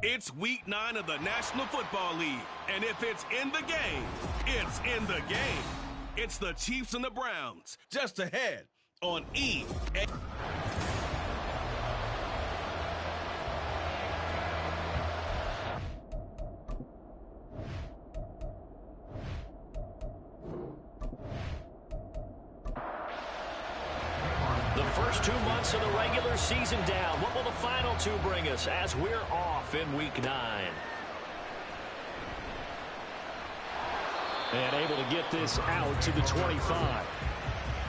It's week 9 of the National Football League, and if it's in the game, it's in the game. It's the Chiefs and the Browns, just ahead on EA. The first 2 months of the regular season down. What will the final 2 bring us as we're off in week 9? And able to get this out to the 25.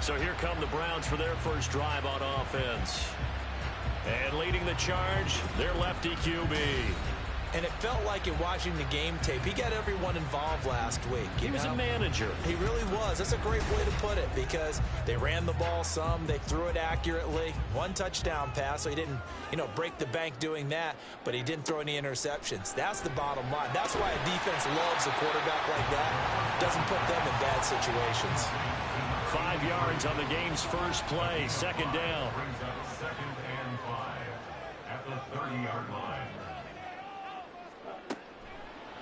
So here come the Browns for their first drive on offense. And leading the charge, their lefty QB. And it felt like in watching the game tape, he got everyone involved last week. He was a manager. He really was. That's a great way to put it because they ran the ball some. They threw it accurately. 1 touchdown pass, so he didn't, break the bank doing that, but he didn't throw any interceptions. That's the bottom line. That's why a defense loves a quarterback like that. Doesn't put them in bad situations. 5 yards on the game's first play. Second down. Brings up 2nd and 5 at the 30-yard line.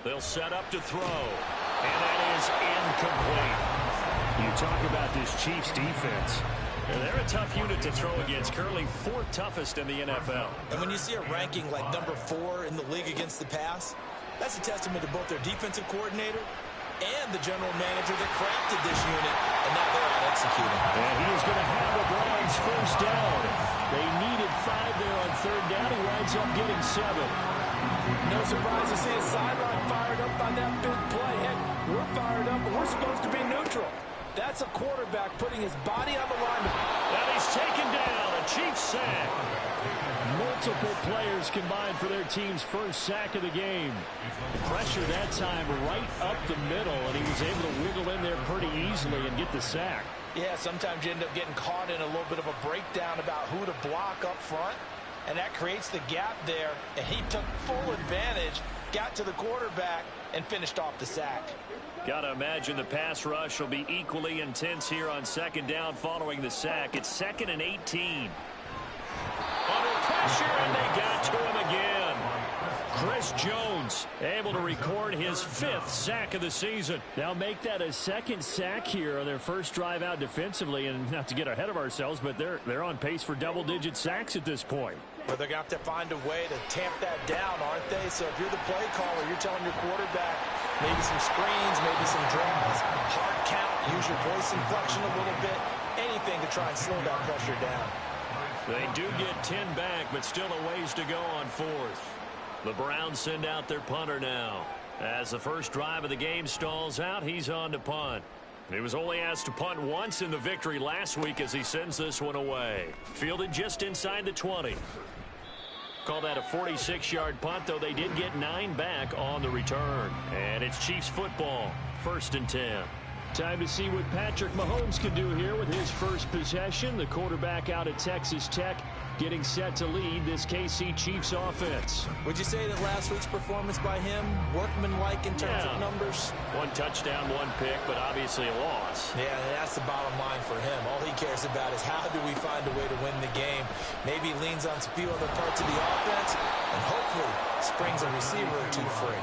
They'll set up to throw, and that is incomplete. You talk about this Chiefs defense. They're a tough unit to throw against, currently 4th toughest in the NFL. And when you see a ranking like number 4 in the league against the pass, that's a testament to both their defensive coordinator and the general manager that crafted this unit, and now they're out executing. And he is going to have the Browns first down. They needed 5 there on 3rd down. He winds up getting 7. No surprise to see a sideline fired up by that big play. Heck, we're fired up, but we're supposed to be neutral. That's a quarterback putting his body on the line. And he's taken down. A Chiefs sack. Multiple players combined for their team's first sack of the game. Pressure that time right up the middle, and he was able to wiggle in there pretty easily and get the sack. Yeah, sometimes you end up getting caught in a little bit of a breakdown about who to block up front. And that creates the gap there, and he took full advantage, got to the quarterback, and finished off the sack. Got to imagine the pass rush will be equally intense here on 2nd down following the sack. It's 2nd and 18. Under pressure, and they got to him again. Chris Jones able to record his 5th sack of the season. They'll make that a 2nd sack here on their first drive out defensively. And not to get ahead of ourselves, but they're on pace for double-digit sacks at this point. But they're going to have to find a way to tamp that down, aren't they? So if you're the play caller, you're telling your quarterback maybe some screens, maybe some draws, hard count, use your voice inflection a little bit, anything to try and slow that pressure down. They do get 10 back, but still a ways to go on 4th. The Browns send out their punter now. As the first drive of the game stalls out, he's on to punt. He was only asked to punt once in the victory last week as he sends this one away. Fielded just inside the 20. Call that a 46-yard punt, though they did get 9 back on the return. And it's Chiefs football, 1st and 10. Time to see what Patrick Mahomes can do here with his first possession. The quarterback out at Texas Tech getting set to lead this KC Chiefs offense. Would you say that last week's performance by him, workmanlike in terms of numbers? 1 touchdown, 1 pick, but obviously a loss. Yeah, that's the bottom line for him. All he cares about is how do we find a way to win the game. Maybe leans on a few other parts of the offense, and hopefully springs a receiver or 2 free.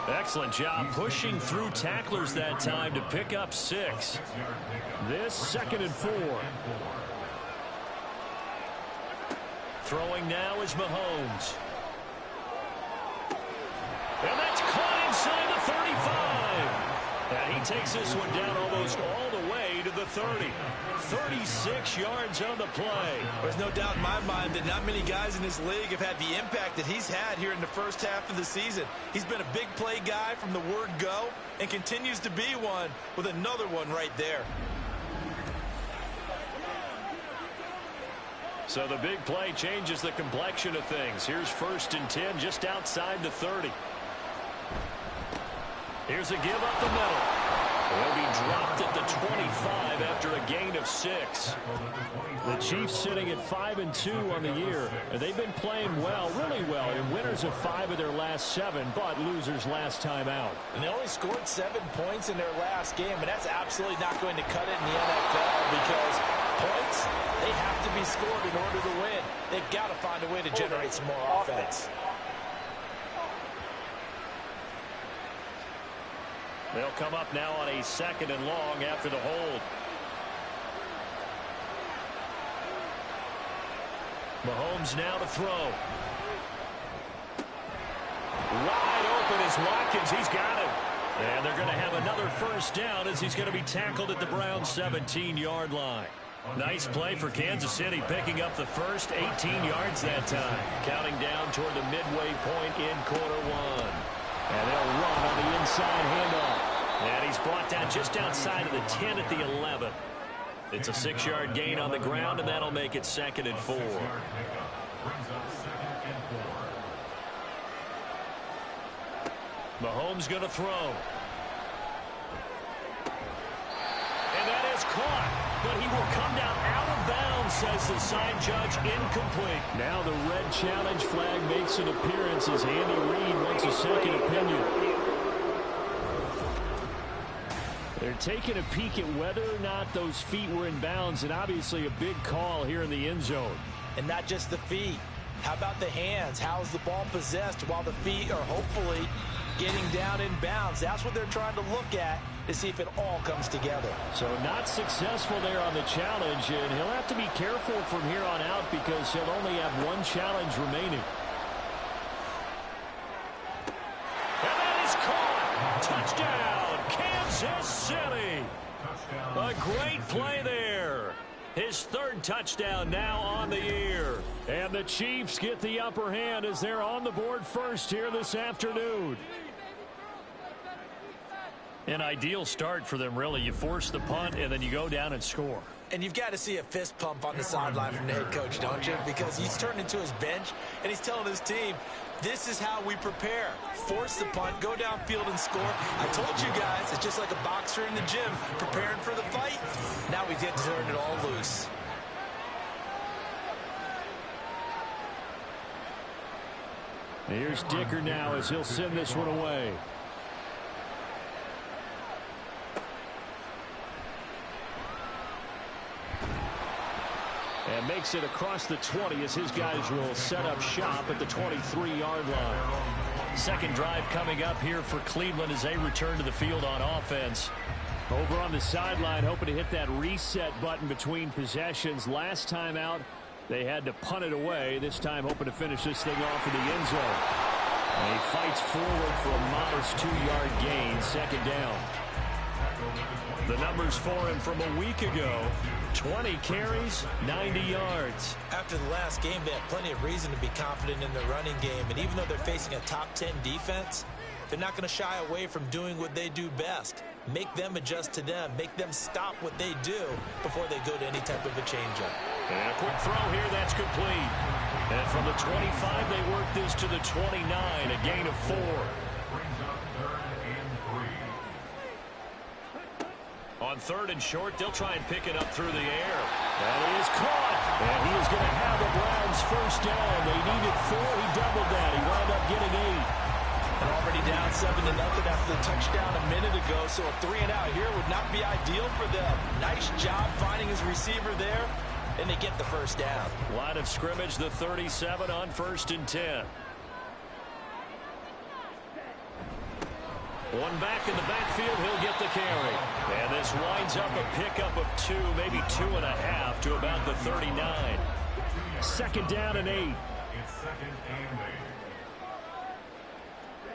Excellent job pushing through tacklers that time to pick up 6. This 2nd and 4. Throwing now is Mahomes. And that's caught inside the 35. And he takes this one down almost all the way to the 30. 36 yards on the play. There's no doubt in my mind that not many guys in this league have had the impact that he's had here in the first half of the season. He's been a big play guy from the word go and continues to be one with another one right there. So the big play changes the complexion of things. Here's 1st and 10 just outside the 30. Here's a give up the middle. They'll be dropped at the 25 after a gain of 6. The Chiefs sitting at 5-2 on the year, and they've been playing well, really well, and winners of 5 of their last 7, but losers last time out. And they only scored 7 points in their last game, and that's absolutely not going to cut it in the NFL because points, they have to be scored in order to win. They've got to find a way to generate some more offense. They'll come up now on a 2nd and long after the hold. Mahomes now to throw. Wide open is Watkins. He's got it. And they're going to have another first down as he's going to be tackled at the Browns' 17-yard line. Nice play for Kansas City, picking up the first 18 yards that time. Counting down toward the midway point in quarter one. And they'll run on the inside handoff. And he's brought down just outside of the 10 at the 11. It's a 6-yard gain on the ground, and that'll make it 2nd and 4. Mahomes going to throw. And that is caught. But he will come down out of bounds, says the side judge. Incomplete. Now the red challenge flag makes an appearance as Andy Reid wants a second opinion. They're taking a peek at whether or not those feet were in bounds, and obviously a big call here in the end zone. And not just the feet. How about the hands? How's the ball possessed while the feet are hopefully getting down in bounds? That's what they're trying to look at to see if it all comes together. So not successful there on the challenge, and he'll have to be careful from here on out because he'll only have one challenge remaining. And that is caught. Touchdown, Kansas City. A great play there. His 3rd touchdown now on the year. And the Chiefs get the upper hand as they're on the board first here this afternoon. An ideal start for them, really. You force the punt, and then you go down and score. And you've got to see a fist pump on the sideline from the head coach, don't you? Because he's turned into his bench, and he's telling his team, this is how we prepare. Force the punt, go downfield and score. I told you guys, it's just like a boxer in the gym preparing for the fight. Now we get to turn it all loose. Here's Dicker now as he'll send this one away. And makes it across the 20 as his guys will set up shop at the 23-yard line. Second drive coming up here for Cleveland as they return to the field on offense. Over on the sideline, hoping to hit that reset button between possessions. Last time out, they had to punt it away. This time hoping to finish this thing off in the end zone. And he fights forward for a modest 2-yard gain, 2nd down. The numbers for him from a week ago, 20 carries, 90 yards. After the last game, they have plenty of reason to be confident in their running game. And even though they're facing a top 10 defense, they're not going to shy away from doing what they do best. Make them adjust to them. Make them stop what they do before they go to any type of a changeup. And a quick throw here, that's complete. And from the 25, they work this to the 29, a gain of 4. On 3rd and short, they'll try and pick it up through the air. And he is caught. And he is going to have the Browns first down. They needed 4. He doubled that. He wound up getting 8. And already down 7-0 after the touchdown a minute ago. So a 3-and-out here would not be ideal for them. Nice job finding his receiver there. And they get the first down. Line of scrimmage, the 37 on 1st and 10. One back in the backfield, he'll get the carry. And this winds up a pickup of 2, maybe 2.5 to about the 39. 2nd down and 8. It's 2nd and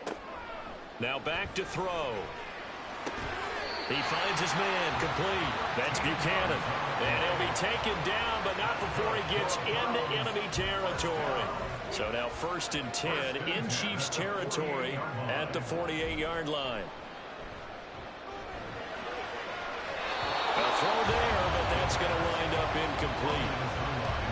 8. Now back to throw. He finds his man, complete. That's Buchanan. And he'll be taken down, but not before he gets into enemy territory. So now 1st and 10 in Chiefs territory at the 48-yard line. A throw there, but that's going to wind up incomplete.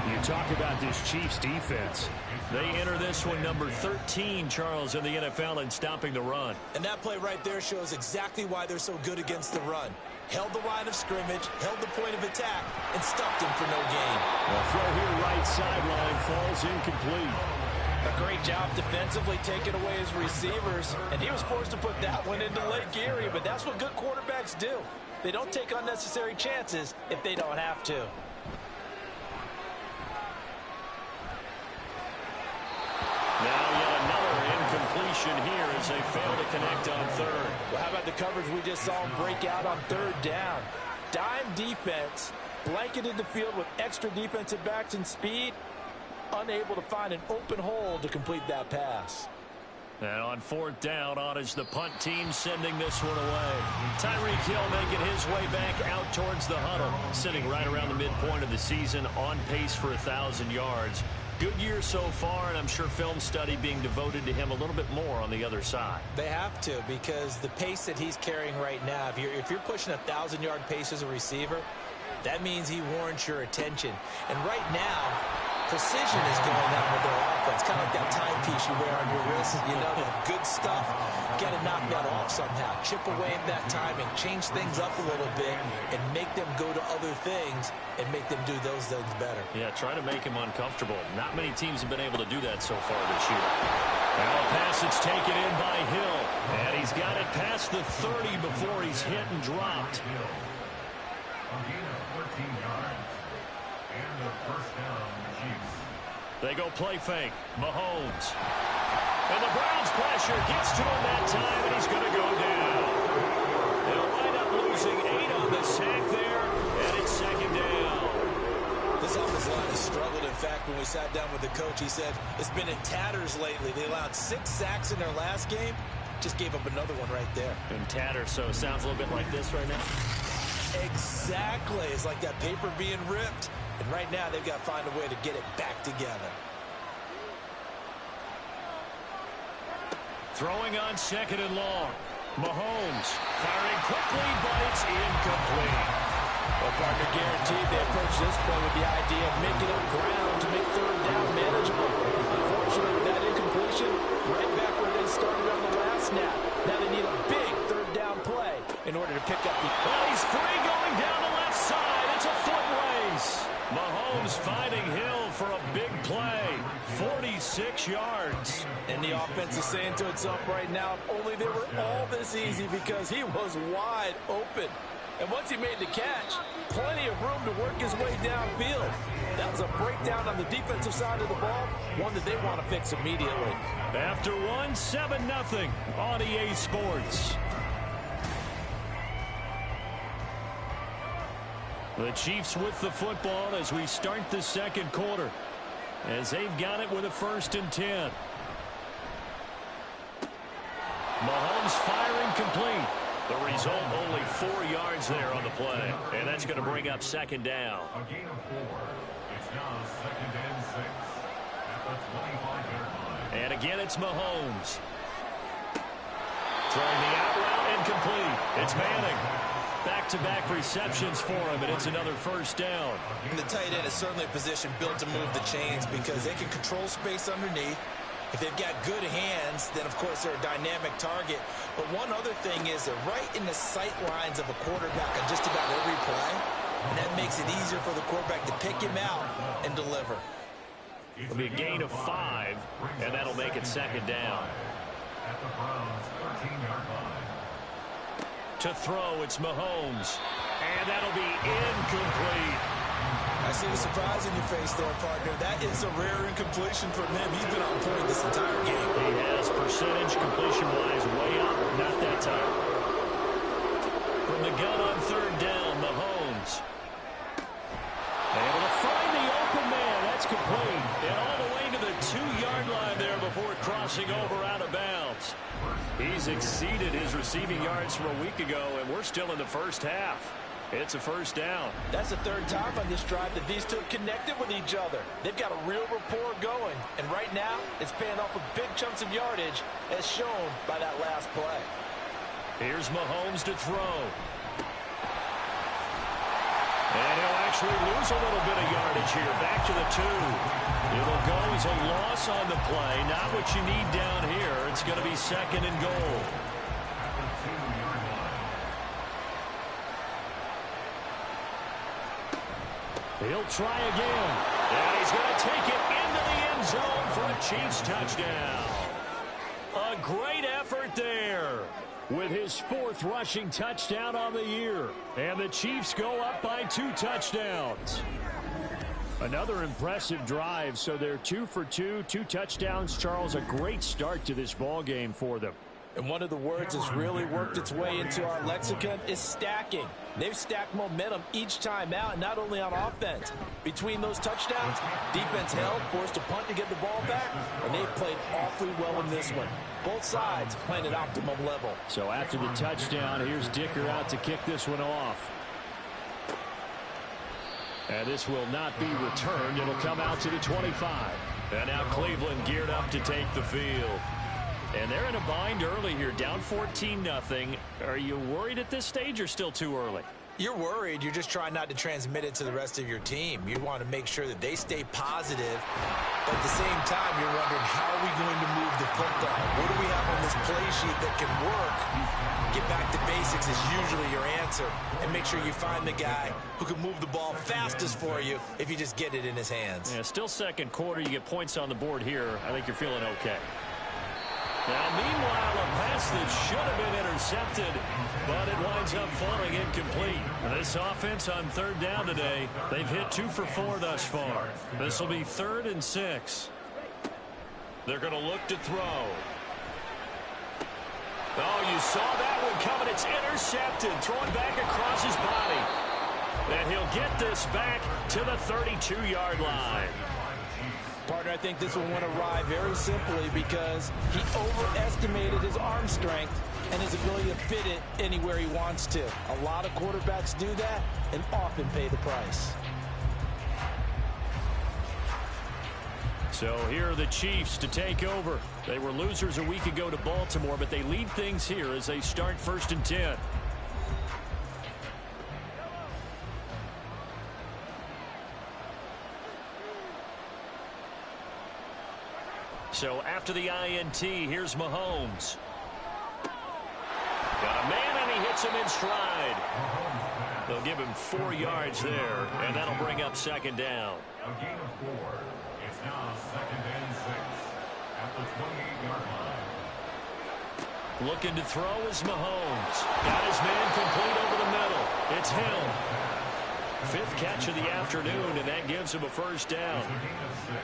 You talk about this Chiefs defense. They enter this one number 13, Charles, in the NFL in stopping the run. And that play right there shows exactly why they're so good against the run. Held the line of scrimmage, held the point of attack, and stuffed him for no gain. A throw here right sideline falls incomplete. A great job defensively taking away his receivers, and he was forced to put that one into Lake Erie, but that's what good quarterbacks do. They don't take unnecessary chances if they don't have to. Now yet another incompletion. completion here as they fail to connect on third. Well, how about the coverage we just saw him break out on third down? Dime defense, blanketed the field with extra defensive backs and speed, unable to find an open hole to complete that pass. And on fourth down, on is the punt team sending this one away. Tyreek Hill making his way back out towards the huddle, sitting right around the midpoint of the season, on pace for 1,000 yards. Good year so far, and I'm sure film study being devoted to him a little bit more on the other side. They have to, because the pace that he's carrying right now, if you're pushing 1,000-yard pace as a receiver, that means he warrants your attention. And right now, precision is going on with their offense. Kind of like that timepiece you wear on your wrist. You know, the good stuff, got to knock that off somehow. Chip away at that timing, change things up a little bit, and make them go to other things and make them do those things better. Yeah, try to make him uncomfortable. Not many teams have been able to do that so far this year. Now a pass that's taken in by Hill. And he's got it past the 30 before he's hit and dropped. A gain of 13 yards. And the first down, Chiefs. They go play fake. Mahomes. And the Browns pressure gets to him that time, and he's going to go down. They'll wind up losing 8 on the sack there, and it's second down. This offensive line has struggled. In fact, when we sat down with the coach, he said it's been in tatters lately. They allowed 6 sacks in their last game. Just gave up another one right there. In tatters, so it sounds a little bit like this right now. Exactly. It's like that paper being ripped. And right now, they've got to find a way to get it back together. Throwing on second and long. Mahomes firing quickly, but it's incomplete. Well, partner, guaranteed they approach this play with the idea of making up ground to make third down manageable. Unfortunately, with that incompletion, right back where they started on the last snap. Now they need a big third down play in order to pick up the... Well, he's free going down the left side. It's a foot race. Mahomes finding Hill for a big play. 46 yards. And the offense is saying to itself right now, if only they were all this easy, because he was wide open. And once he made the catch, plenty of room to work his way downfield. That was a breakdown on the defensive side of the ball, one that they want to fix immediately. After one, 7-0 on EA Sports. The Chiefs with the football as we start the second quarter, as they've got it with a 1st and 10. Mahomes firing complete. The result, only 4 yards there on the play. And that's going to bring up second down. A gain of 4. It's now 2nd and 6. At the 25-yard line. And again, it's Mahomes. Throwing the out route and complete. It's Manning. Back-to-back receptions for him, and it's another 1st down. And the tight end is certainly a position built to move the chains because they can control space underneath. If they've got good hands, then, of course, they're a dynamic target. But one other thing is they're right in the sight lines of a quarterback on just about every play, and that makes it easier for the quarterback to pick him out and deliver. It'll be a gain of 5, and that'll make it second down. At the Browns' 13-yard line. To throw, it's Mahomes. And that'll be incomplete. I see the surprise in your face there, partner. That is a rare incompletion from him. He's been on point this entire game. He has percentage completion-wise way up. Not that time. From the gun on 3rd down, Mahomes. Able to find the open man. That's complete. And all the way to the 2-yard line there before crossing over out of bounds. He's exceeded his receiving yards from a week ago, and we're still in the first half. It's a 1st down. That's the 3rd time on this drive that these two connected with each other. They've got a real rapport going, and right now it's paying off with big chunks of yardage, as shown by that last play. Here's Mahomes to throw. And he'll actually lose a little bit of yardage here. Back to the 2. It'll go as a loss on the play. Not what you need down here. It's going to be 2nd and goal. At the 2-yard line. He'll try again. And he's going to take it into the end zone for a Chiefs touchdown. A great effort there with his 4th rushing touchdown on the year. And the Chiefs go up by 2 touchdowns. Another impressive drive, so they're 2 for 2, 2 touchdowns. Charles, a great start to this ball game for them. And one of the words that's really worked its way into our lexicon is stacking. They've stacked momentum each time out, not only on offense. Between those touchdowns, defense held, forced a punt to get the ball back, and they've played awfully well in this one. Both sides playing at optimum level. So after the touchdown, here's Dicker out to kick this one off. And this will not be returned. It'll come out to the 25. And now Cleveland geared up to take the field. And they're in a bind early here, down 14-0. Are you worried at this stage or still too early? You're worried. You're just trying not to transmit it to the rest of your team. You want to make sure that they stay positive. But at the same time, you're wondering, how are we going to move the football? What do we have on this play sheet that can work? Get back to basics is usually your answer. And make sure you find the guy who can move the ball fastest for you if you just get it in his hands. Yeah, still second quarter. You get points on the board here. I think you're feeling okay. Now, meanwhile, a pass that should have been intercepted, but it winds up falling incomplete. This offense on third down today, they've hit 2 for 4 thus far. This will be 3rd and 6. They're going to look to throw. Oh, you saw that one coming. It's intercepted, thrown back across his body. And he'll get this back to the 32-yard line. Partner, I think this one went awry very simply because he overestimated his arm strength and his ability to fit it anywhere he wants to. A lot of quarterbacks do that and often pay the price. So here are the Chiefs to take over. They were losers a week ago to Baltimore, but they lead things here as they start 1st and 10. So after the INT, here's Mahomes. Got a man, and he hits him in stride. They'll give him 4 yards there, and that'll bring up 2nd down. A gain of 4. It's now 2nd and 6 at the 28-yard line. Looking to throw is Mahomes. Got his man complete over the middle. It's Hill. 5th catch of the afternoon, and that gives him a 1st down. It's a gain of 6.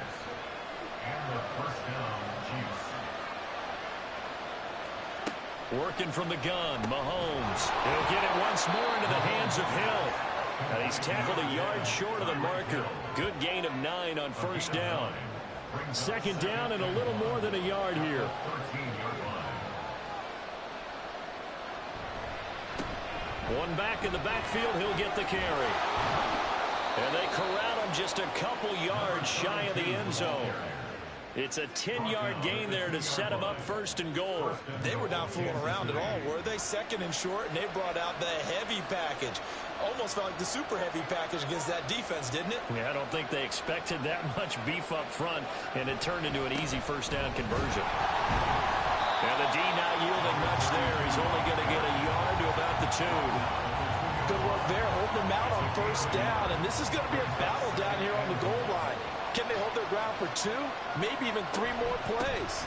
And the 1st down, Chiefs. Working from the gun, Mahomes. He'll get it once more into the hands of Hill. And he's tackled a yard short of the marker. Good gain of 9 on 1st down. 2nd down and a little more than a yard here. 13-yard line. One back in the backfield, he'll get the carry. And they corral him just a couple yards shy of the end zone. It's a 10-yard gain there to set him up 1st and goal. They were not fooling around at all, were they? 2nd and short, and they brought out the heavy package. Almost felt like the super heavy package against that defense, didn't it? Yeah, I don't think they expected that much beef up front, and it turned into an easy 1st down conversion. And the D not yielding much there. He's only going to get a yard to about the 2. Good work there, holding them out on 1st down, and this is going to be a battle down here on the goal line. Can they hold their ground for 2, maybe even 3 more plays?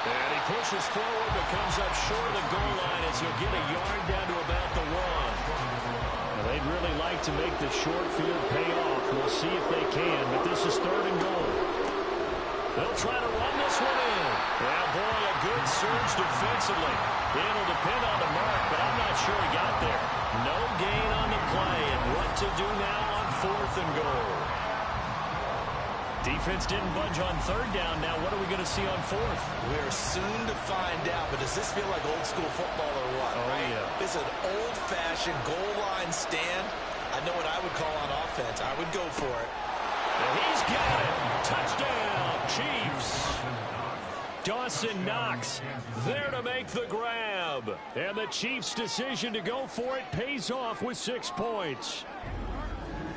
And he pushes forward, but comes up short of the goal line as he'll get a yard down to about the 1. Well, they'd really like to make the short field pay off. We'll see if they can, but this is 3rd and goal. They'll try to run this one in. Yeah, boy, a good surge defensively. It'll depend on the mark, but I'm not sure he got there. No gain on the play, and what to do now on 4th and goal. Defense didn't budge on 3rd down. Now what are we going to see on 4th? We're soon to find out, but does this feel like old school football or what? Oh, right? yeah. It's an old-fashioned goal line stand. I know what I would call on offense. I would go for it. And he's got it. Touchdown, Chiefs. Dawson Knox there to make the grab. And the Chiefs' decision to go for it pays off with 6 points.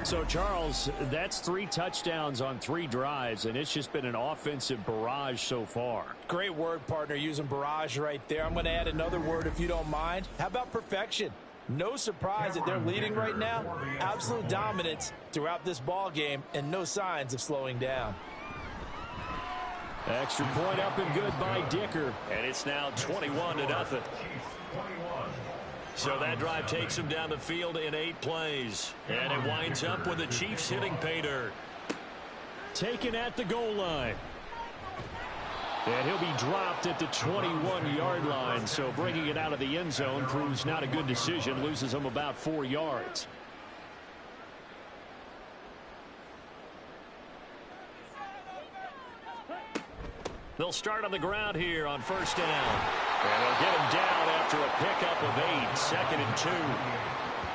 So, Charles, that's 3 touchdowns on 3 drives, and it's just been an offensive barrage so far. Great word, partner, using barrage right there. I'm going to add another word if you don't mind. How about perfection? No surprise that they're leading right now. Absolute dominance throughout this ball game and no signs of slowing down. Extra point up and good by Dicker. And it's now 21-0. So that drive takes him down the field in 8 plays. And it winds up with the Chiefs hitting pay dirt. Taken at the goal line. And he'll be dropped at the 21-yard line. So bringing it out of the end zone proves not a good decision. Loses him about 4 yards. They'll start on the ground here on first down. And they'll get him down after a pickup of 8, 2nd and 2.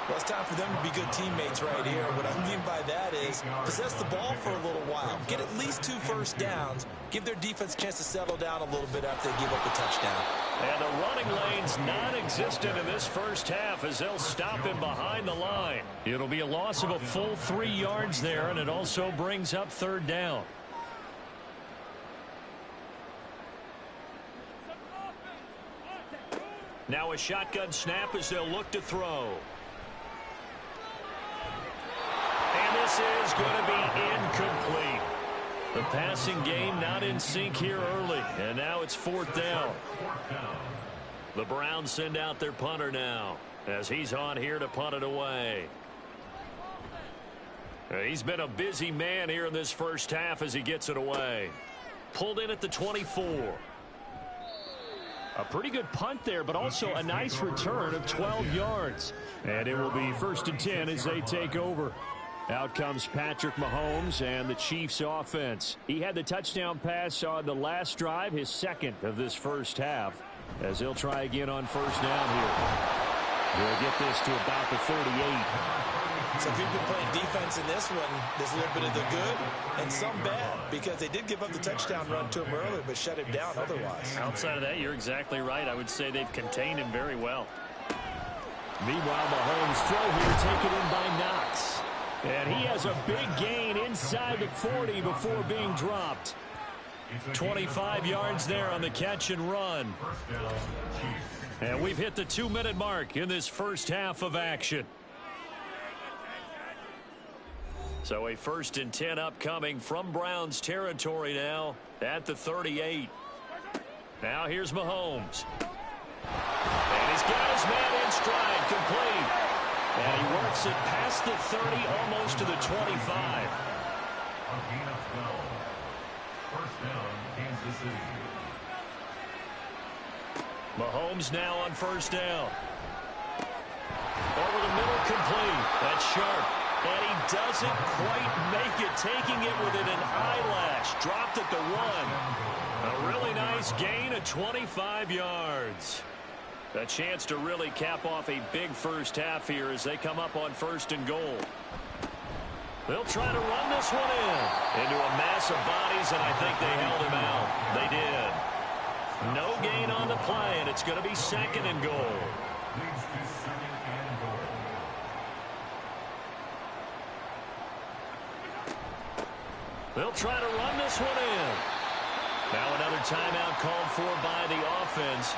Well, it's time for them to be good teammates right here. What I mean by that is possess the ball for a little while. Get at least 2 first downs. Give their defense a chance to settle down a little bit after they give up a touchdown. And the running lane's non-existent in this first half as they'll stop him behind the line. It'll be a loss of a full 3 yards there, and it also brings up 3rd down. Now a shotgun snap as they'll look to throw. And this is going to be incomplete. The passing game not in sync here early. And now it's 4th down. The Browns send out their punter now as he's on here to punt it away. He's been a busy man here in this first half as he gets it away. Pulled in at the 24. A pretty good punt there, but also a nice return of 12 yards. And it will be 1st and 10 as they take over. Out comes Patrick Mahomes and the Chiefs offense. He had the touchdown pass on the last drive, his 2nd of this first half, as they'll try again on first down here. They'll get this to about the 38. So if you've been playing defense in this one, there's a little bit of the good and some bad, because they did give up the touchdown run to him earlier but shut him down otherwise. Outside of that, you're exactly right. I would say they've contained him very well. Meanwhile, Mahomes' throw here taken in by Knox. And he has a big gain inside the 40 before being dropped. 25 yards there on the catch and run. And we've hit the 2-minute mark in this first half of action. So a 1st and 10 upcoming from Browns territory now at the 38. Now here's Mahomes. And he's got his man in stride, complete. And he works it past the 30, almost to the 25. First down, Kansas City. Mahomes now on first down. Over the middle, complete. That's sharp. And he doesn't quite make it, taking it within an eyelash. Dropped at the 1. A really nice gain of 25 yards. A chance to really cap off a big first half here as they come up on 1st and goal. They'll try to run this one into a mass of bodies, and I think they held him out. They did. No gain on the play, and it's going to be 2nd and goal. Leads to 2nd and goal. They'll try to run this one in. Now another timeout called for by the offense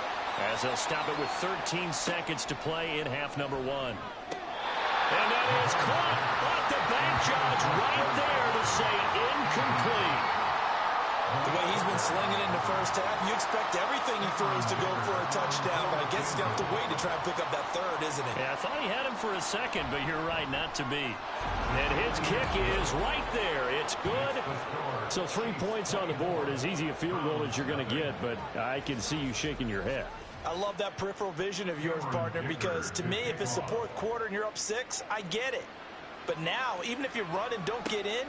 as they'll stop it with 13 seconds to play in half number 1. And that is caught, but the bank judge right there to say incomplete. The way he's been slinging in the first half, you expect everything he throws to go for a touchdown, but I guess he's going to have to wait to try and pick up that 3rd, isn't it? Yeah, I thought he had him for a second, but you're right, not to be. And his kick is right there. It's good. So 3 points on the board, as easy a field goal as you're going to get, but I can see you shaking your head. I love that peripheral vision of yours, partner, because to me, if it's the 4th quarter and you're up 6, I get it. But now, even if you run and don't get in,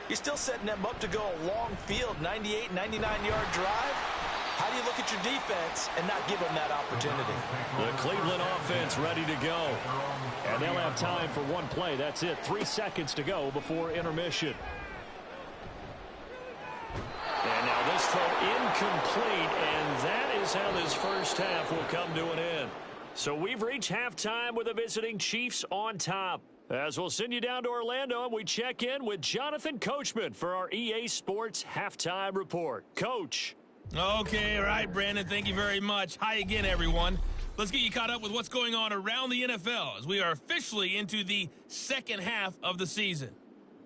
you're still setting them up to go a long field, 98, 99-yard drive. How do you look at your defense and not give them that opportunity? The Cleveland offense ready to go. And they'll have time for one play. That's it. 3 seconds to go before intermission. And now this throw incomplete, and that is how this first half will come to an end. So we've reached halftime with the visiting Chiefs on top. As we'll send you down to Orlando, and we check in with Jonathan Coachman for our EA Sports Halftime Report. Coach. Okay, all right, Brandon, thank you very much. Hi again, everyone. Let's get you caught up with what's going on around the NFL as we are officially into the second half of the season.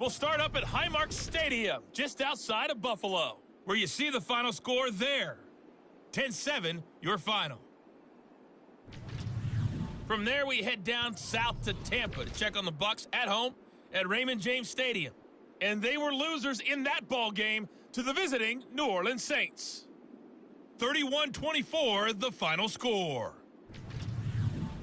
We'll start up at Highmark Stadium, just outside of Buffalo, where you see the final score there. 10-7, your final. From there, we head down south to Tampa to check on the Bucs at home at Raymond James Stadium. And they were losers in that ball game to the visiting New Orleans Saints. 31-24, the final score.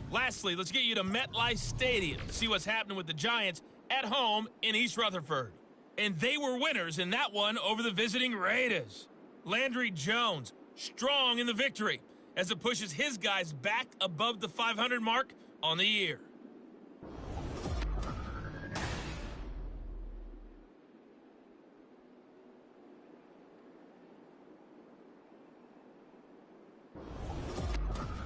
Lastly, let's get you to MetLife Stadium to see what's happening with the Giants at home in East Rutherford. And they were winners in that one over the visiting Raiders. Landry Jones, strong in the victory as it pushes his guys back above the 500 mark on the year.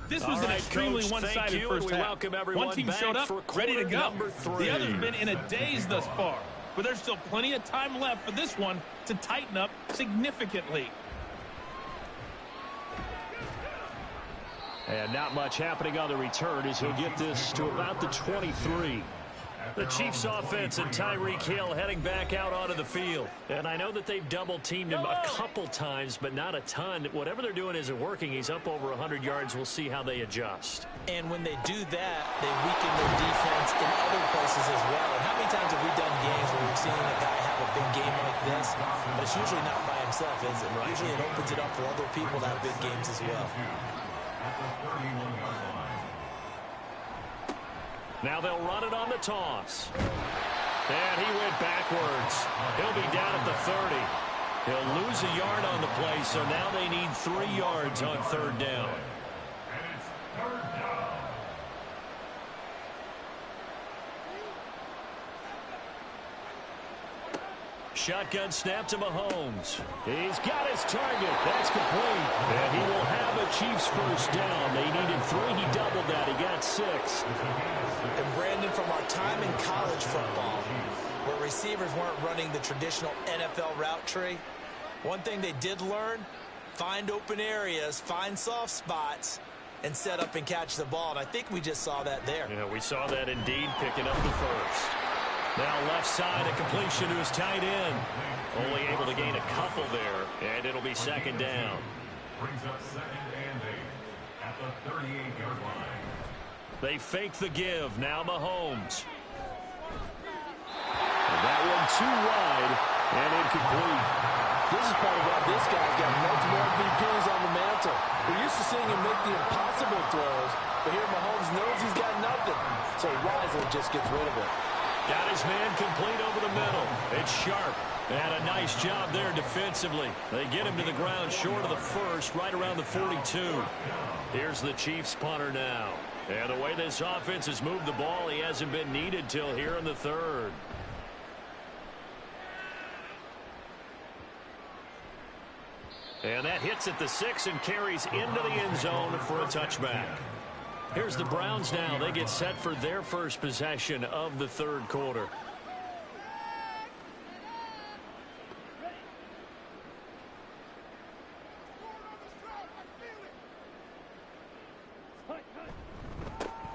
This was an extremely one-sided first half. One team showed up, ready to go. The other's been in a daze thus far. But there's still plenty of time left for this one to tighten up significantly. And not much happening on the return as he'll get this to about the 23. The Chiefs offense and Tyreek Hill heading back out onto the field. And I know that they've double-teamed him a couple times, but not a ton. Whatever they're doing isn't working. He's up over 100 yards. We'll see how they adjust. And when they do that, they weaken their defense in other places as well. And how many times have we done games where we've seen a guy have a big game like this? But it's usually not by himself, is it? Right. Usually it opens it up for other people to have big games as well. Now they'll run it on the toss. And he went backwards. He'll be down at the 30. He'll lose a yard on the play, so now they need 3 yards on third down. And it's third down. Shotgun snap to Mahomes. He's got his target. That's complete. And he will have a Chiefs first down. They needed 3. He doubled that. He got 6. And Brandon, from our time in college football, where receivers weren't running the traditional NFL route tree, one thing they did learn, find open areas, find soft spots, and set up and catch the ball. And I think we just saw that there. Yeah, we saw that indeed, picking up the first. Now left side, a completion to his tight end. Only able to gain a couple there, and it'll be second down. Brings up 2nd and 8 at the 38-yard line. They fake the give. Now Mahomes. That one too wide and incomplete. This is part of why this guy's got multiple MVPs on the mantle. We're used to seeing him make the impossible throws, but here Mahomes knows he's got nothing, so he wisely just gets rid of it. Got his man complete over the middle. It's Sharp. And a nice job there defensively. They get him to the ground short of the first, right around the 42. Here's the Chiefs punter now. And the way this offense has moved the ball, he hasn't been needed till here in the third. And that hits at the 6 and carries into the end zone for a touchback. Here's the Browns now. They get set for their first possession of the third quarter.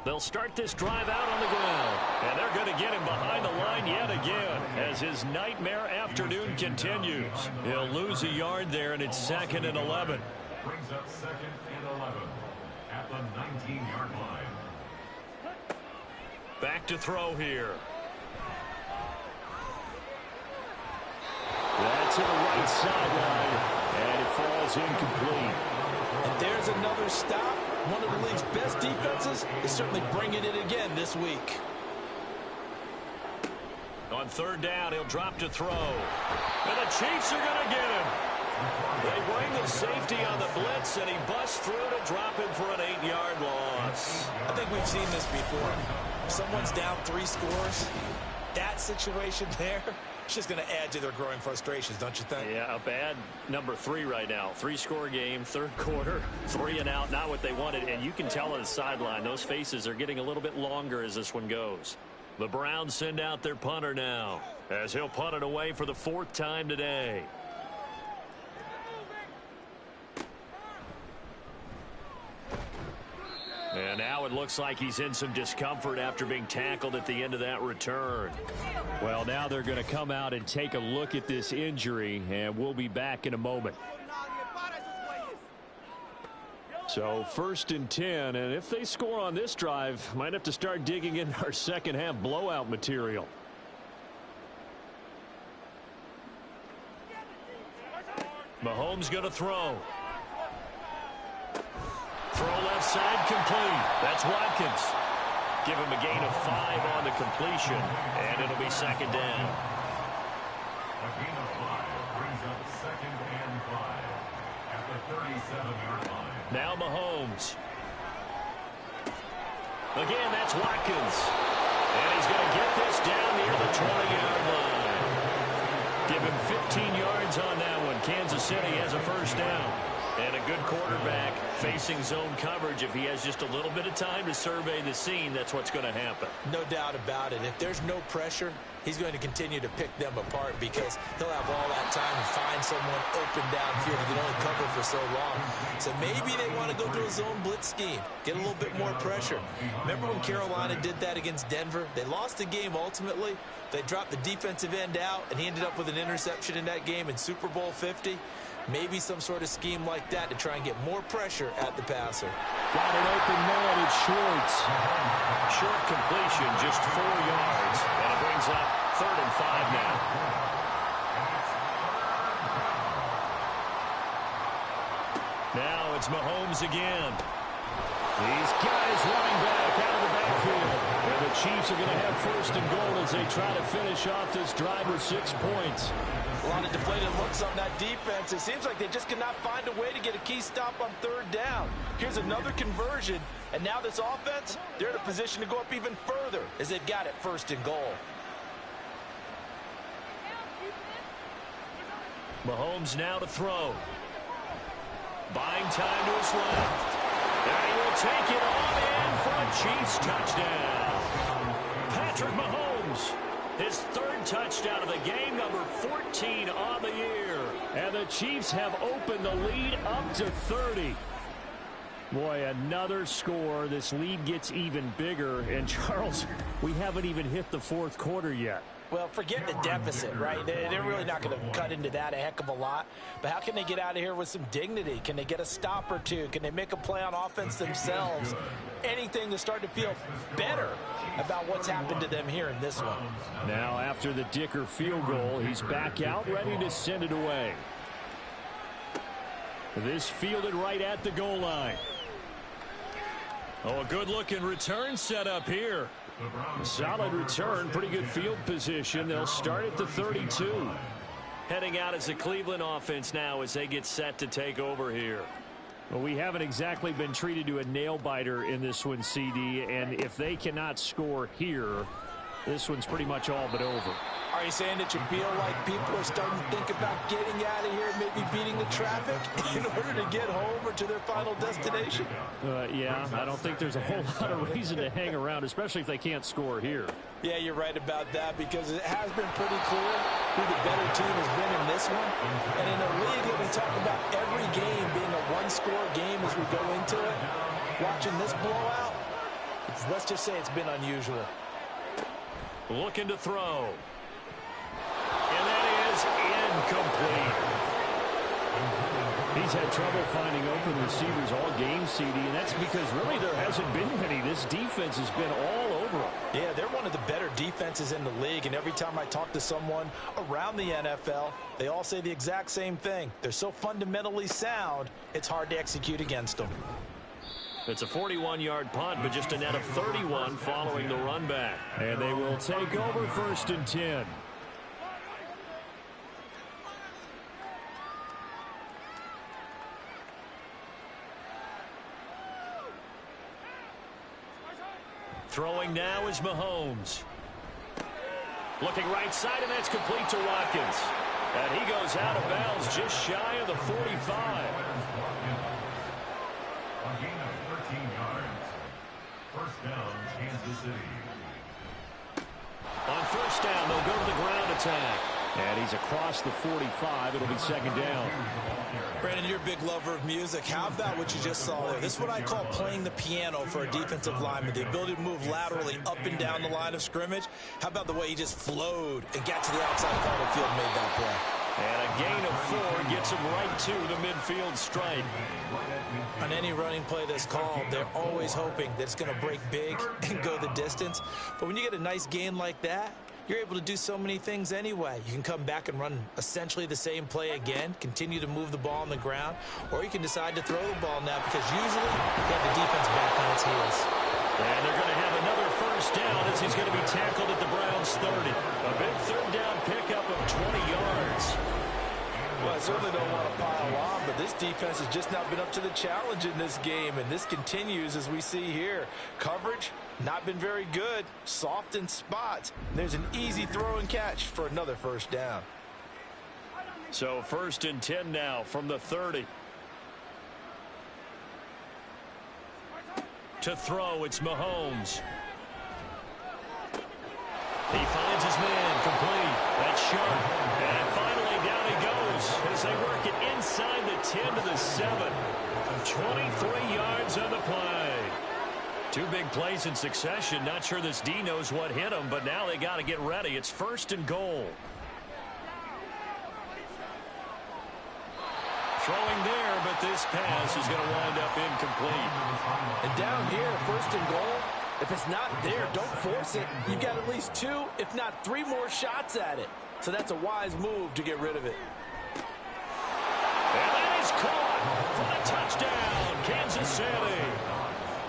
They'll start this drive out on the ground. And they're going to get him behind the line yet again as his nightmare afternoon continues. He'll lose a yard there, and it's 2nd and 11. Brings up 2nd and 11 at the 19-yard line. Back to throw here. That's to the right sideline, and it falls incomplete. And there's another stop. One of the league's best defenses is certainly bringing it again this week. On third down, he'll drop to throw. And the Chiefs are going to get him. They bring the safety on the blitz, and he busts through to drop him for an 8-yard loss. I think we've seen this before. If someone's down 3 scores, that situation there, it's just going to add to their growing frustrations, don't you think? Yeah, a bad number 3 right now. 3-score game, third quarter, 3 and out, not what they wanted. And you can tell on the sideline, those faces are getting a little bit longer as this one goes. The Browns send out their punter now, as he'll punt it away for the 4th time today. And now it looks like he's in some discomfort after being tackled at the end of that return. Well, now they're going to come out and take a look at this injury, and we'll be back in a moment. So 1st and 10, and if they score on this drive, might have to start digging in our second half blowout material. Mahomes going to throw. Throw left side, complete. That's Watkins. Give him a gain of 5 on the completion, and it'll be 2nd down. A gain of 5 brings up 2nd and 5 at the 37-yard line. Now Mahomes. Again, that's Watkins. And he's going to get this down near the 20-yard line. Give him 15 yards on that one. Kansas City has a 1st down. And a good quarterback facing zone coverage. If he has just a little bit of time to survey the scene, that's what's going to happen. No doubt about it. If there's no pressure, he's going to continue to pick them apart because he'll have all that time to find someone open downfield. He can only cover for so long. So maybe they want to go to a zone blitz scheme, get a little bit more pressure. Remember when Carolina did that against Denver? They lost the game ultimately. They dropped the defensive end out, and he ended up with an interception in that game in Super Bowl 50. Maybe some sort of scheme like that to try and get more pressure at the passer. Got an open man. It's Schwartz. Short completion, just 4 yards. And it brings up 3rd and 5 now. Now it's Mahomes again. These guys running back out of the backfield. And the Chiefs are going to have 1st and goal as they try to finish off this drive with 6 points. A lot of deflated looks on that defense. It seems like they just cannot find a way to get a key stop on 3rd down. Here's another conversion, and now this offense, they're in a position to go up even further as they've got it 1st and goal. Mahomes now to throw. Buying time to his left. And he will take it on in for a Chiefs touchdown. Patrick Mahomes. His 3rd touchdown of the game, number 14 on the year. And the Chiefs have opened the lead up to 30. Boy, another score. This lead gets even bigger. And, Charles, we haven't even hit the 4th quarter yet. Well, forget the deficit, right? They're really not going to cut into that a heck of a lot. But how can they get out of here with some dignity? Can they get a stop or two? Can they make a play on offense themselves? Anything to start to feel better about what's happened to them here in this one. Now, after the Dicker field goal, he's back out, ready to send it away. This fielded right at the goal line. Oh, a good-looking return set up here. Solid return, pretty good field position. They'll start at the 32. Heading out as the Cleveland offense now as they get set to take over here. Well, we haven't exactly been treated to a nail-biter in this one, CD, and if they cannot score here, this one's pretty much all but over. Are you saying that you feel like people are starting to think about getting out of here, maybe beating the traffic in order to get home or to their final destination? Yeah, I don't think there's a whole lot of reason to hang around, especially if they can't score here. Yeah, you're right about that because it has been pretty clear who the better team has been in this one. And in a league that we talk about every game being a one-score game as we go into it, watching this blowout, let's just say it's been unusual. Looking to throw. And that is incomplete. He's had trouble finding open receivers all game, CD, and that's because really there hasn't been many. This defense has been all over them. Yeah, they're one of the better defenses in the league, and every time I talk to someone around the NFL, they all say the exact same thing. They're so fundamentally sound, it's hard to execute against them. It's a 41-yard punt, but just a net of 31 following the run back. And they will take over 1st and 10. Throwing now is Mahomes. Looking right side, and that's complete to Watkins. And he goes out of bounds just shy of the 45. A gain of 13 yards. 1st down, Kansas City. On 1st down, they'll go to the ground attack. And he's across the 45. It'll be 2nd down. Brandon, you're a big lover of music. How about what you just saw there? This is what I call playing the piano for a defensive lineman. The ability to move laterally up and down the line of scrimmage. How about the way he just flowed and got to the outside part of the field and made that play? And a gain of 4 gets him right to the midfield stripe. On any running play that's called, they're always hoping that it's going to break big and go the distance. But when you get a nice gain like that, you're able to do so many things anyway. You can come back and run essentially the same play again, continue to move the ball on the ground, or you can decide to throw the ball now because usually you have the defense back on its heels. And they're going to have another first down as he's going to be tackled at the Browns' 30. A big third down pickup of 20 yards. Well, I certainly don't want to pile on, but this defense has just not been up to the challenge in this game, and this continues as we see here. Coverage, not been very good, soft in spots. There's an easy throw and catch for another first down. So 1st and 10 now from the 30. To throw, it's Mahomes. He finds his man, complete. That's sharp. And finally down he goes as they work it inside the 10 to the 7. 23 yards on the play. 2 big plays in succession. Not sure this D knows what hit him, but now they got to get ready. It's 1st and goal. Throwing there, but this pass is going to wind up incomplete. And down here, 1st and goal, if it's not there, don't force it. You've got at least 2, if not 3 more shots at it. So that's a wise move to get rid of it. And that is caught for the touchdown, Kansas City.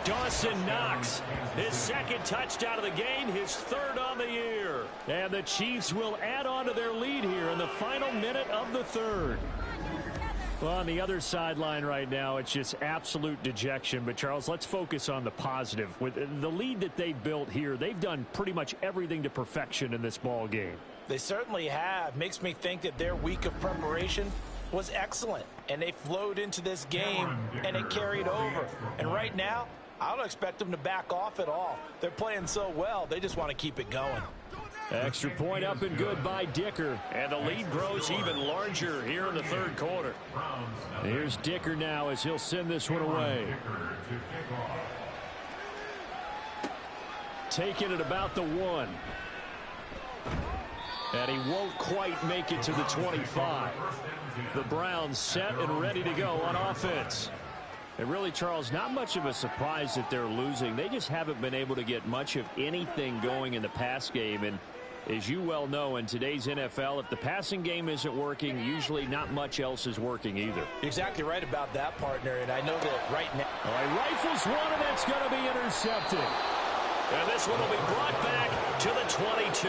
Dawson Knox, his 2nd touchdown of the game, his 3rd on the year. And the Chiefs will add on to their lead here in the final minute of the 3rd. Well, on the other sideline right now, it's just absolute dejection. But, Charles, let's focus on the positive. With the lead that they built here, they've done pretty much everything to perfection in this ball game. They certainly have. Makes me think that their week of preparation was excellent. And they flowed into this game, and it carried over. And right now, I don't expect them to back off at all. They're playing so well, they just want to keep it going. Extra point up and good by Dicker. And the lead grows even larger here in the 3rd quarter. Here's Dicker now as he'll send this one away. Taking it about the 1. And he won't quite make it to the 25. The Browns set and ready to go on offense. And really, Charles, not much of a surprise that they're losing. They just haven't been able to get much of anything going in the pass game. And as you well know, in today's NFL, if the passing game isn't working, usually not much else is working either. You're exactly right about that, partner. And I know that right now. He rifles one, and that's going to be intercepted. And this one will be brought back to the 22.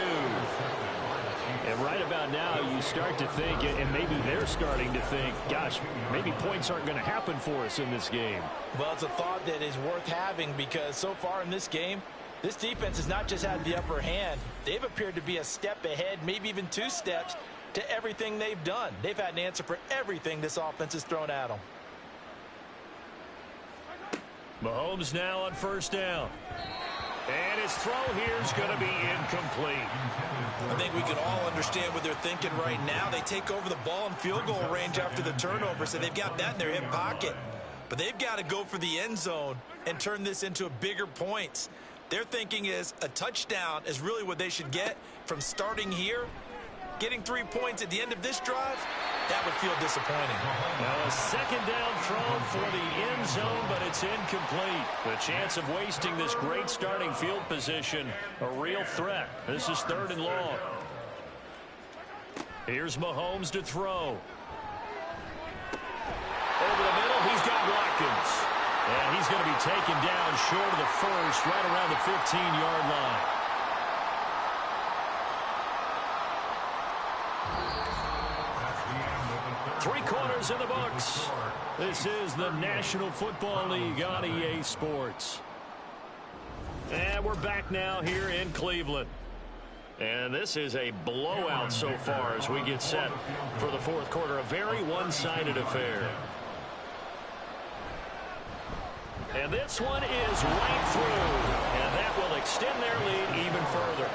And right about now, you start to think, and maybe they're starting to think, gosh, maybe points aren't going to happen for us in this game. Well, it's a thought that is worth having because so far in this game, this defense has not just had the upper hand. They've appeared to be a step ahead, maybe even 2 steps to everything they've done. They've had an answer for everything this offense has thrown at them. Mahomes now on 1st down. And his throw here is going to be incomplete. I think we can all understand what they're thinking right now. They take over the ball in field goal range after the turnover, so they've got that in their hip pocket. But they've got to go for the end zone and turn this into bigger points. Their thinking is a touchdown is really what they should get from starting here. Getting 3 points at the end of this drive, that would feel disappointing. Now a 2nd down throw for the end zone, but it's incomplete. The chance of wasting this great starting field position, a real threat. This is 3rd and long. Here's Mahomes to throw. Over the middle, he's got Watkins. And he's going to be taken down short of the 1st, right around the 15-yard line. Three-quarters in the books. This is the National Football League on EA Sports. And we're back now here in Cleveland. And this is a blowout so far as we get set for the 4th quarter. A very one-sided affair. And this one is right through. And that will extend their lead even further.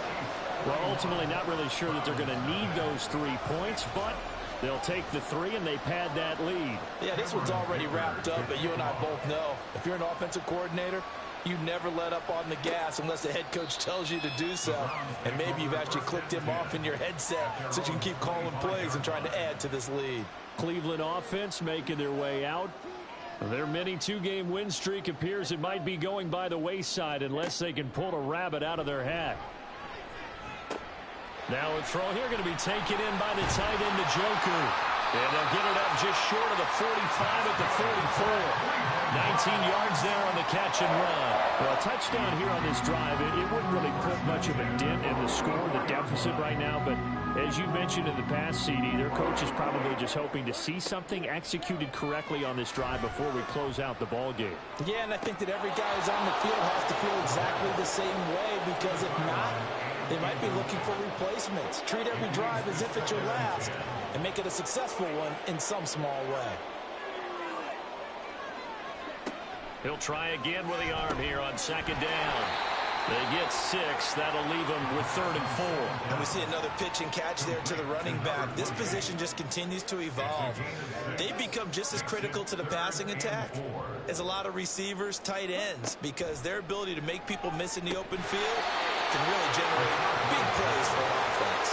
Well, ultimately not really sure that they're going to need those 3 points, but they'll take the 3 and they pad that lead. Yeah, this one's already wrapped up, but you and I both know if you're an offensive coordinator, You never let up on the gas unless the head coach tells you to do so. And maybe you've actually clicked him off in your headset so you can keep calling plays and trying to add to this lead. Cleveland offense making their way out. Their mini two-game win streak appears it might be going by the wayside unless they can pull a rabbit out of their hat. Now a throw here going to be taken in by the tight end, Njoku. And they'll get it up just short of the 45 at the 44. 19 yards there on the catch and run. Well, a touchdown here on this drive, it wouldn't really put much of a dent in the score, the deficit right now. But as you mentioned in the past, CD, their coach is probably just hoping to see something executed correctly on this drive before we close out the ball game. Yeah, and I think that every guy who's on the field has to feel exactly the same way, because if not, they might be looking for replacements. Treat every drive as if it's your last and make it a successful one in some small way. He'll try again with the arm here on second down. They get 6. That'll leave them with 3rd and 4. And we see another pitch and catch there to the running back. This position just continues to evolve. They've become just as critical to the passing attack as a lot of receivers, tight ends, because their ability to make people miss in the open field can really generate big plays for an offense.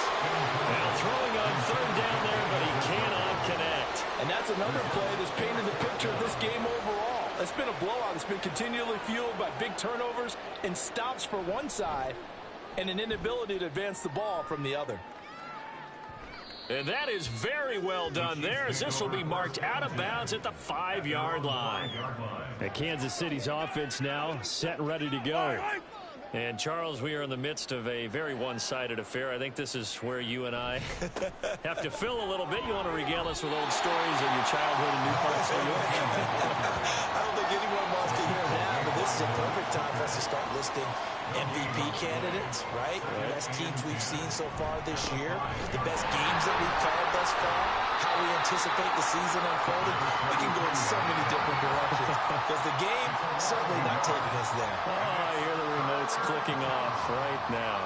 Now throwing on 3rd down there, but he cannot connect. And that's another play that's painted the picture of this game overall. It's been a blowout. It's been continually fueled by big turnovers and stops for one side and an inability to advance the ball from the other. And that is very well done there, as this will be marked out of bounds at the 5-yard line. And Kansas City's offense now set and ready to go. And, Charles, we are in the midst of a very one-sided affair. I think this is where you and I have to fill a little bit. You want to regale us with old stories of your childhood in New Parts, New York? I don't think anyone wants to hear that, but this is a perfect time for us to start listing MVP candidates, right? The best teams we've seen so far this year, the best games that we've called thus far, how we anticipate the season unfolding. We can go in so many different directions because the game certainly not taking us there. Oh, I hear the remotes clicking off right now.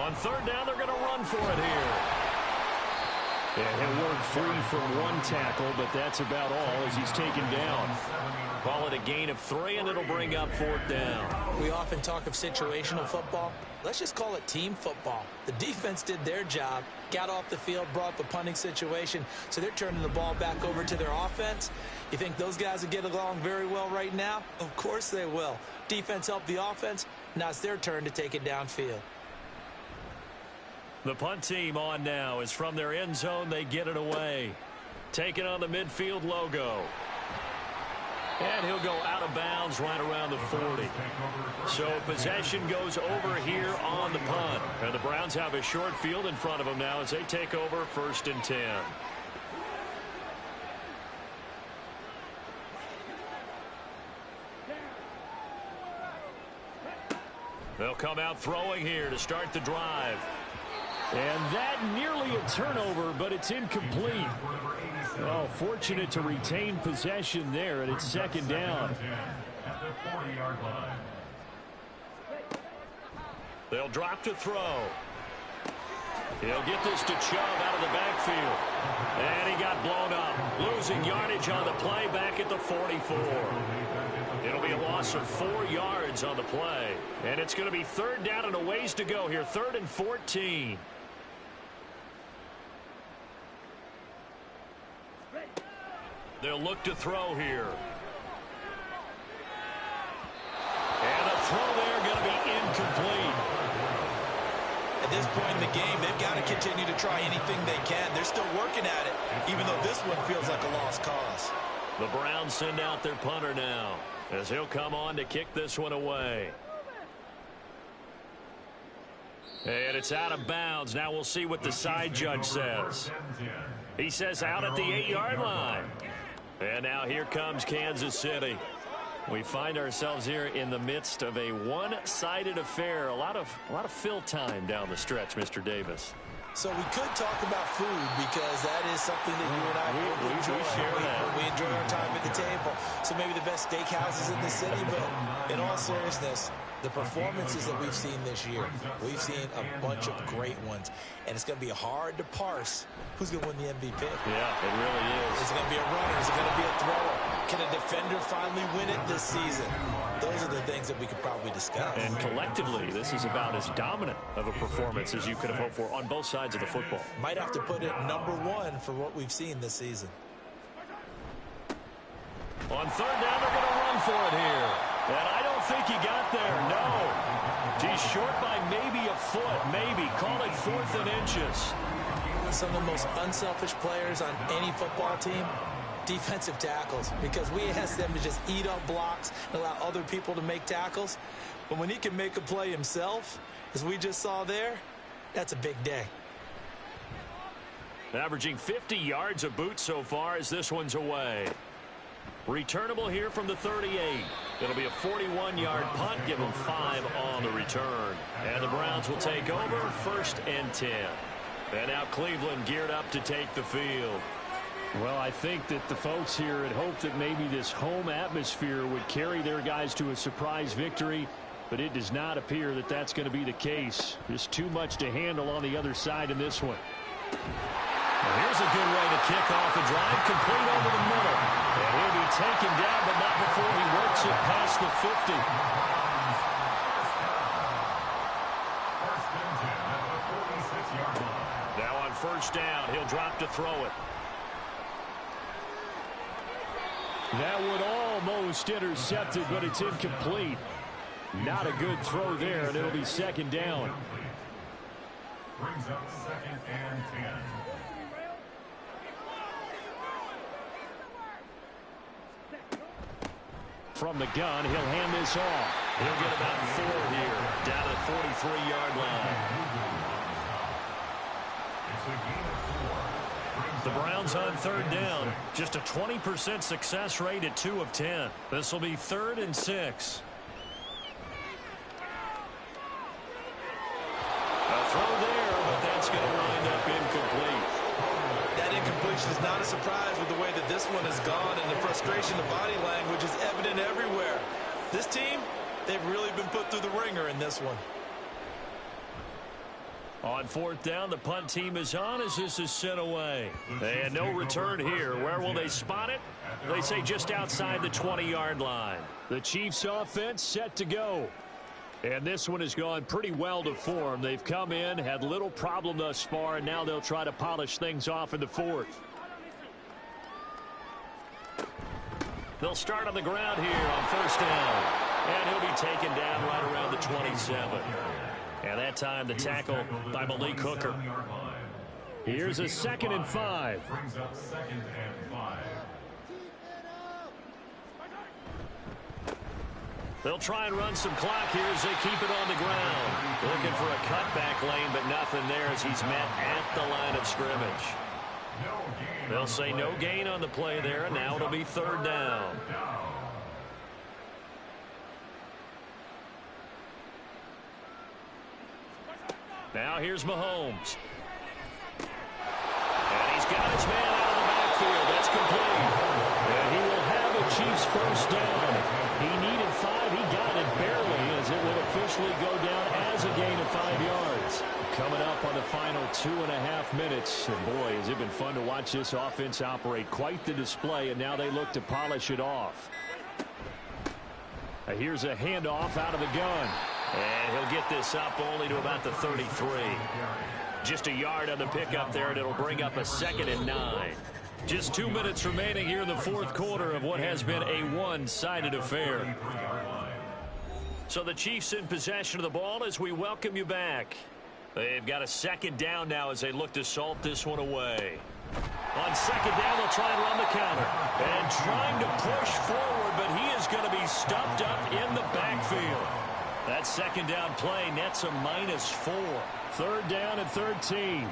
On 3rd down, they're going to run for it here. Yeah, he'll work free from one tackle, but that's about all as he's taken down. Call it a gain of 3, and it'll bring up 4th down. We often talk of situational football. Let's just call it team football. The defense did their job, got off the field, brought the punting situation, so they're turning the ball back over to their offense. You think those guys will get along very well right now? Of course they will. Defense helped the offense. Now it's their turn to take it downfield. The punt team on now is from their end zone. They get it away. Taking on the midfield logo. And he'll go out of bounds right around the 40. So possession goes over here on the punt. And the Browns have a short field in front of them now as they take over 1st and 10. They'll come out throwing here to start the drive. And that nearly a turnover, but it's incomplete. Oh, fortunate to retain possession there, and it's 2nd down. They'll drop to throw. He'll get this to Chubb out of the backfield. And he got blown up. Losing yardage on the play back at the 44. It'll be a loss of 4 yards on the play. And it's going to be 3rd down and a ways to go here. 3rd and 14. They'll look to throw here. And a throw there going to be incomplete. At this point in the game, they've got to continue to try anything they can. They're still working at it, even though this one feels like a lost cause. The Browns send out their punter now as he'll come on to kick this one away. And it's out of bounds. Now we'll see what the side judge says. He says out at the 8-yard line. And now here comes Kansas City. We find ourselves here in the midst of a one-sided affair. A lot of fill time down the stretch, Mr. Davis. So we could talk about food because that is something that you and I enjoy. We enjoy our time at the table. So maybe the best steakhouses in the city, but in all seriousness, the performances that we've seen this year, we've seen a bunch of great ones. And it's going to be hard to parse who's going to win the MVP. Yeah, it really is. Is it going to be a runner? Is it going to be a thrower? Can a defender finally win it this season? Those are the things that we could probably discuss. And collectively, this is about as dominant of a performance as you could have hoped for on both sides of the football. Might have to put it #1 for what we've seen this season. On third down, they're going to run for it here. And I don't think he got there, no. He's short by maybe a foot, maybe. Call it 4th and inches. Some of the most unselfish players on any football team, defensive tackles, because we ask them to just eat up blocks and allow other people to make tackles. But when he can make a play himself, as we just saw there, that's a big day. Averaging 50 yards a boot so far as this one's away. Returnable here from the 38. It'll be a 41-yard punt. Give them 5 on the return. And the Browns will take over 1st and 10. And now Cleveland geared up to take the field. Well, I think that the folks here had hoped that maybe this home atmosphere would carry their guys to a surprise victory, but it does not appear that that's going to be the case. Just too much to handle on the other side in this one. Well, here's a good way to kick off the drive, complete over the middle. And he'll be taken down, but not before he works it past the 50. Now on first down, he'll drop to throw it. That would almost intercept it, but it's incomplete. Not a good throw there, and it'll be 2nd down. Brings up 2nd and 10. From the gun, he'll hand this off. He'll get about 4 here, down to the 43-yard line. The Browns on third down. Just a 20% success rate at 2 of 10. This will be 3rd and 6. A throw there, but that's going to wind up incomplete. That incompletion is not a surprise with the way that this one has gone, and the frustration of body language is evident everywhere. This team, they've really been put through the ringer in this one. On 4th down, the punt team is on as this is sent away. And no return here. Where will they spot it? They say just outside the 20-yard line. The Chiefs offense set to go. And this one has gone pretty well to form. They've come in, had little problem thus far, and now they'll try to polish things off in the 4th. They'll start on the ground here on first down. And he'll be taken down right around the 27. And that time the tackle by Malik Hooker. Here's a 2nd and 5. Brings up 2nd and 5. They'll try and run some clock here as they keep it on the ground. Looking for a cutback lane, but nothing there as he's met at the line of scrimmage. They'll say no gain on the play there, and now it'll be 3rd down. Now here's Mahomes. And he's got his man out of the backfield. That's complete. And he will have a Chiefs first down. He needed 5. He got it barely as it will officially go down as a gain of 5 yards. Coming up on the final 2.5 minutes. And boy, has it been fun to watch this offense operate. Quite the display, and now they look to polish it off. Here's a handoff out of the gun. And he'll get this up only to about the 33. Just a yard on the pickup there, and it'll bring up a 2nd and 9. Just 2 minutes remaining here in the 4th quarter of what has been a one-sided affair. So the Chiefs in possession of the ball as we welcome you back. They've got a 2nd down now as they look to salt this one away. On 2nd down, they'll try and run the counter. And trying to push forward, but he is going to be stuffed up in the backfield. That 2nd down play nets a -4. 3rd down and 13.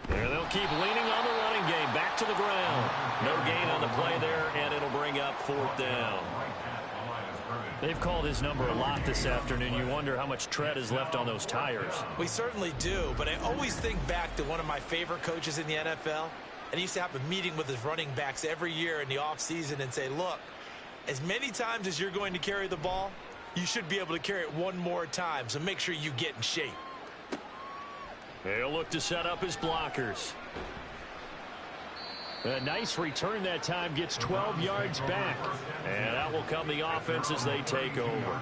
There they'll keep leaning on the running game. Back to the ground. No gain on the play there, and it'll bring up 4th down. They've called his number a lot this afternoon. You wonder how much tread is left on those tires. We certainly do, but I always think back to one of my favorite coaches in the NFL. And he used to have a meeting with his running backs every year in the offseason and say, look, as many times as you're going to carry the ball, you should be able to carry it one more time, so make sure you get in shape. He'll look to set up his blockers. A nice return that time, gets 12 yards back. And out will come the offense as they take over.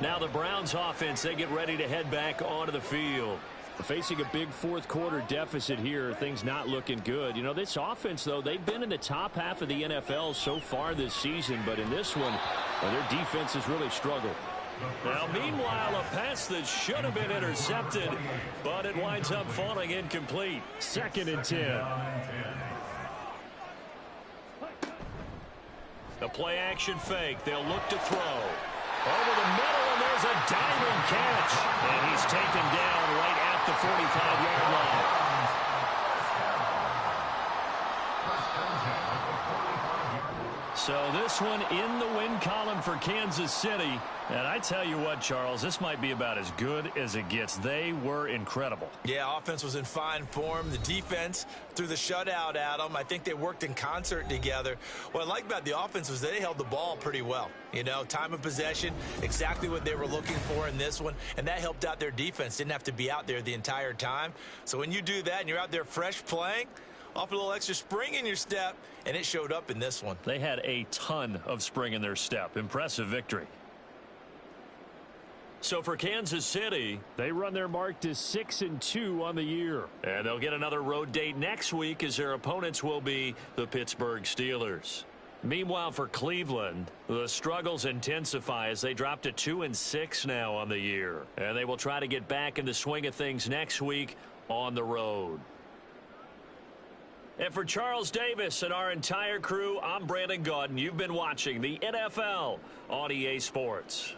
Now the Browns offense, they get ready to head back onto the field. Facing a big fourth quarter deficit here, things not looking good. You know, this offense, though, they've been in the top half of the NFL so far this season, but in this one, their defense has really struggled. Now, meanwhile, a pass that should have been intercepted, but it winds up falling incomplete. 2nd and 10. The play action fake. They'll look to throw. Over the middle, and there's a diving catch. And he's taken down right at the 45-yard line. So this one in the win column for Kansas City. And I tell you what, Charles, this might be about as good as it gets. They were incredible. Yeah, offense was in fine form. The defense threw the shutout at them. I think they worked in concert together. What I like about the offense was they held the ball pretty well. You know, time of possession, exactly what they were looking for in this one. And that helped out their defense. Didn't have to be out there the entire time. So when you do that and you're out there fresh playing, off a little extra spring in your step, and it showed up in this one. They had a ton of spring in their step. Impressive victory. So for Kansas City, they run their mark to 6-2 on the year. And they'll get another road date next week as their opponents will be the Pittsburgh Steelers. Meanwhile, for Cleveland, the struggles intensify as they drop to 2-6 now on the year. And they will try to get back in the swing of things next week on the road. And for Charles Davis and our entire crew, I'm Brandon Gaudin. You've been watching the NFL on EA Sports.